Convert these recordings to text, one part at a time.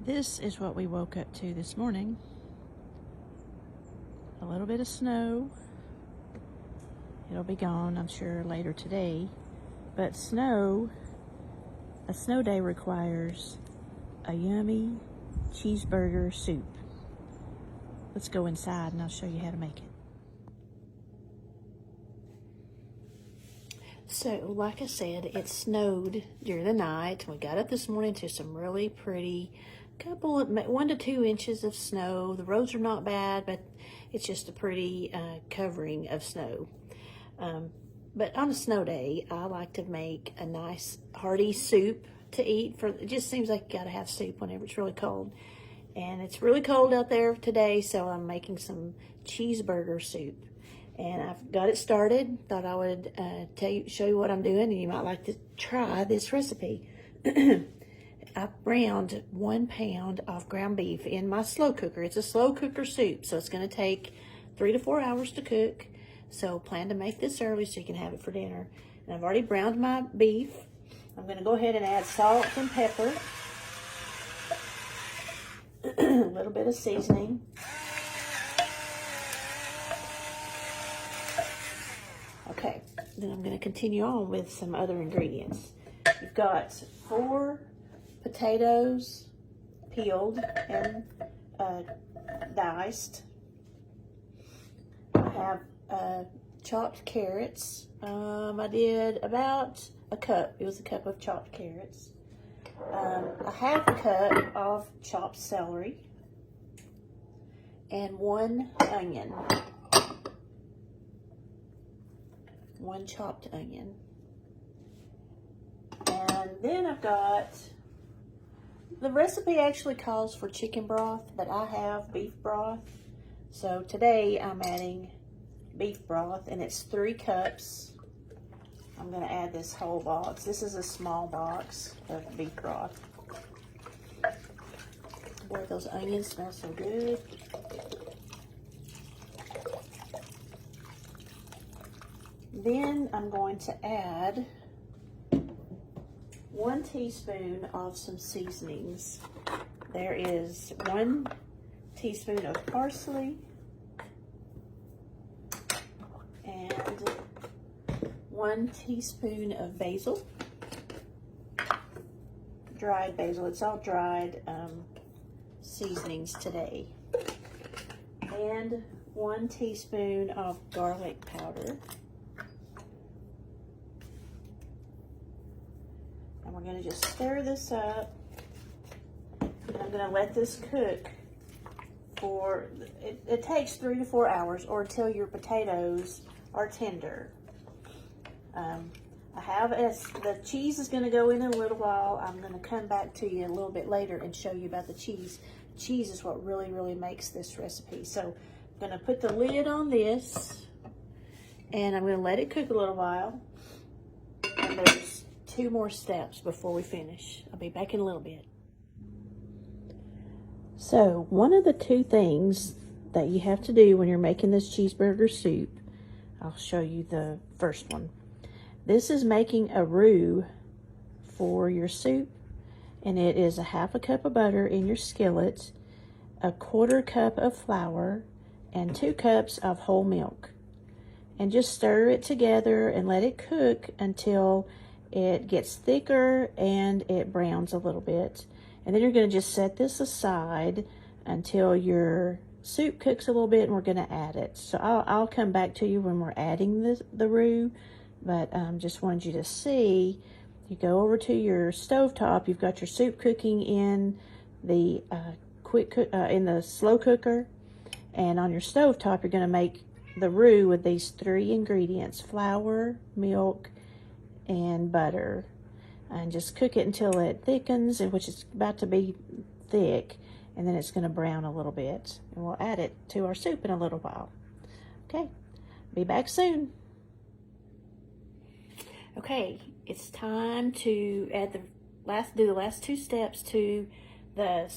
This is what we woke up to this morning. A little bit of snow. It'll be gone, I'm sure, later today. But a snow day requires a yummy cheeseburger soup. Let's go inside and I'll show you how to make it. So, like I said, it snowed during the night. We got up this morning to some really pretty, 1 to 2 inches of snow. The roads are not bad, but it's just a pretty covering of snow. But on a snow day, I like to make a nice hearty soup to eat. It just seems like you gotta have soup whenever it's really cold. And it's really cold out there today, so I'm making some cheeseburger soup. And I've got it started. Thought I would show you what I'm doing, and you might like to try this recipe. I browned 1 pound of ground beef in my slow cooker. It's a slow cooker soup, so it's going to take 3 to 4 hours to cook. So plan to make this early so you can have it for dinner. And I've already browned my beef. I'm going to go ahead and add salt and pepper, a little bit of seasoning. Okay, then I'm going to continue on with some other ingredients. You've got 4 potatoes peeled and diced. I have chopped carrots. I did about a cup. It was a cup of chopped carrots. A half a cup of chopped celery. And 1 onion. 1 chopped onion. And then I've got, the recipe actually calls for chicken broth, but I have beef broth. So today I'm adding beef broth, and it's 3 cups. I'm going to add this whole box. This is a small box of beef broth. Boy, those onions smell so good. Then I'm going to add 1 teaspoon of some seasonings. There is 1 teaspoon of parsley and 1 teaspoon of basil, dried basil. It's all dried seasonings today. And 1 teaspoon of garlic powder. And we're going to just stir this up. And I'm going to let this cook for, it takes 3 to 4 hours, or until your potatoes are tender. The cheese is going to go in a little while. I'm going to come back to you a little bit later and show you about the cheese. Cheese is what really, really makes this recipe. So I'm going to put the lid on this, and I'm going to let it cook a little while. And there's 2 more steps before we finish. I'll be back in a little bit. So one of the 2 things that you have to do when you're making this cheeseburger soup, I'll show you the first one. This is making a roux for your soup, and it is a half a cup of butter in your skillet, a 1/4 cup of flour, and 2 cups of whole milk. And just stir it together and let it cook until it gets thicker and it browns a little bit. And then you're going to just set this aside until your soup cooks a little bit, and we're going to add it. So I'll come back to you when we're adding the roux, but just wanted you to see. You go over to your stovetop. You've got your soup cooking in the in the slow cooker, and on your stovetop you're going to make the roux with these 3 ingredients: flour, milk, and butter. And just cook it until it thickens, which is about to be thick, and then it's going to brown a little bit. And we'll add it to our soup in a little while. Okay, be back soon. Okay, it's time to add do the last 2 steps to the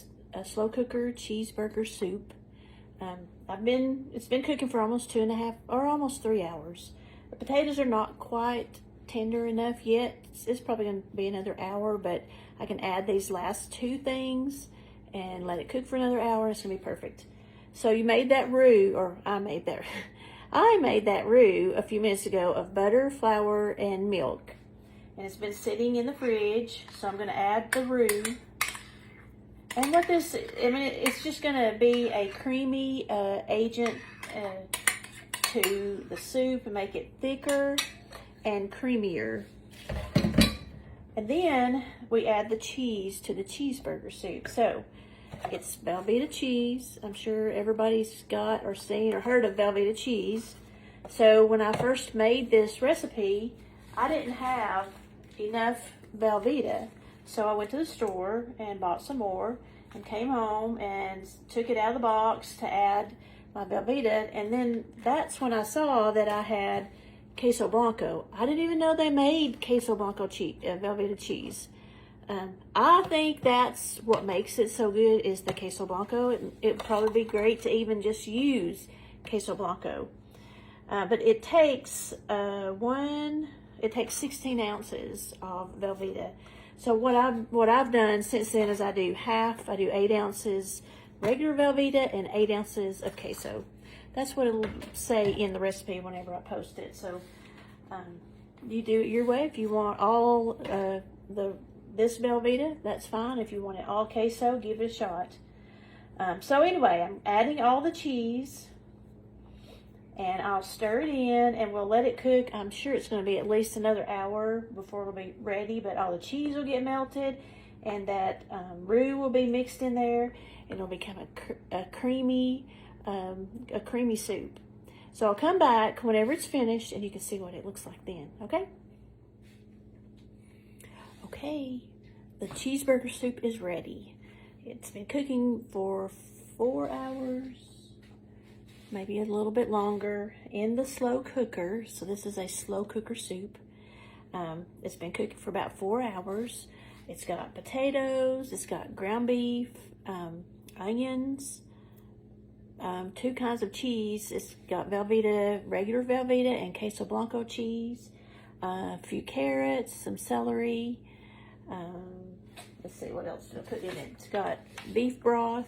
slow cooker cheeseburger soup. It's been cooking for almost 2.5 or almost 3 hours. The potatoes are not quite tender enough yet. It's probably going to be another hour, but I can add these last 2 things and let it cook for another hour. It's gonna be perfect. So you made that roux, or I made that. I made that roux a few minutes ago of butter, flour, and milk. And it's been sitting in the fridge, so I'm gonna add the roux. And what this, I mean, it's just gonna be a creamy agent to the soup and make it thicker and creamier. And then we add the cheese to the cheeseburger soup. So it's Velveeta cheese. I'm sure everybody's got or seen or heard of Velveeta cheese. So when I first made this recipe, I didn't have enough Velveeta. So I went to the store and bought some more and came home and took it out of the box to add my Velveeta. And then that's when I saw that I had Queso Blanco. I didn't even know they made Queso Blanco Velveeta cheese. I think that's what makes it so good is the Queso Blanco. It would probably be great to even just use Queso Blanco. But it takes 16 ounces of Velveeta. So what I've done since then is I do 8 ounces regular Velveeta and 8 ounces of queso. That's what it'll say in the recipe whenever I post it. So you do it your way. If you want all this Velveeta, that's fine. If you want it all queso, give it a shot. So anyway, I'm adding all the cheese, and I'll stir it in, and we'll let it cook. I'm sure it's going to be at least another hour before it'll be ready, but all the cheese will get melted, and that roux will be mixed in there, and it'll become a creamy soup. So I'll come back whenever it's finished, and you can see what it looks like then, okay? Okay, the cheeseburger soup is ready. It's been cooking for 4 hours, maybe a little bit longer, in the slow cooker. So this is a slow cooker soup. It's been cooking for about 4 hours. It's got potatoes, it's got ground beef, onions, 2 kinds of cheese. It's got Velveeta, regular Velveeta, and Queso Blanco cheese, a few carrots, some celery. Let's see, what else did I put in it? It's got beef broth,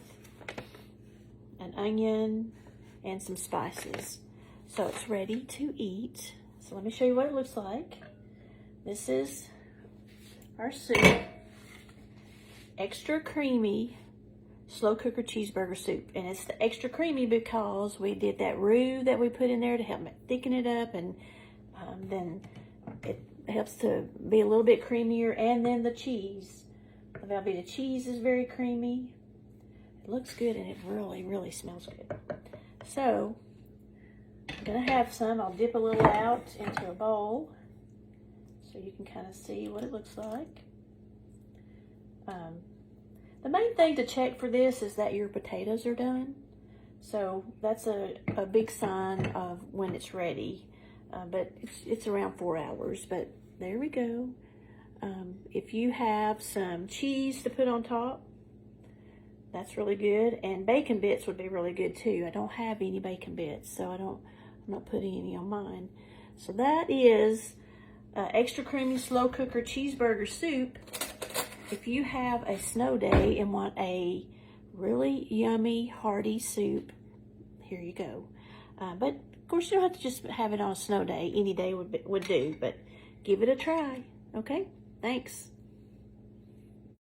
an onion, and some spices. So it's ready to eat. So let me show you what it looks like. This is our soup. Extra creamy slow cooker cheeseburger soup. And it's the extra creamy because we did that roux that we put in there to help thicken it up, and then it helps to be a little bit creamier. And then the cheese, the Velveeta cheese, is very creamy. It looks good, and it really, really smells good. So I'm gonna have some. I'll dip a little out into a bowl so you can kind of see what it looks like. The main thing to check for this is that your potatoes are done. So that's a big sign of when it's ready. But it's around 4 hours, but there we go. If you have some cheese to put on top, that's really good. And bacon bits would be really good too. I don't have any bacon bits, so I'm not putting any on mine. So that is extra creamy slow cooker cheeseburger soup. If you have a snow day and want a really yummy, hearty soup, here you go. But of course, you don't have to just have it on a snow day. Any day would do, but give it a try, okay? Thanks.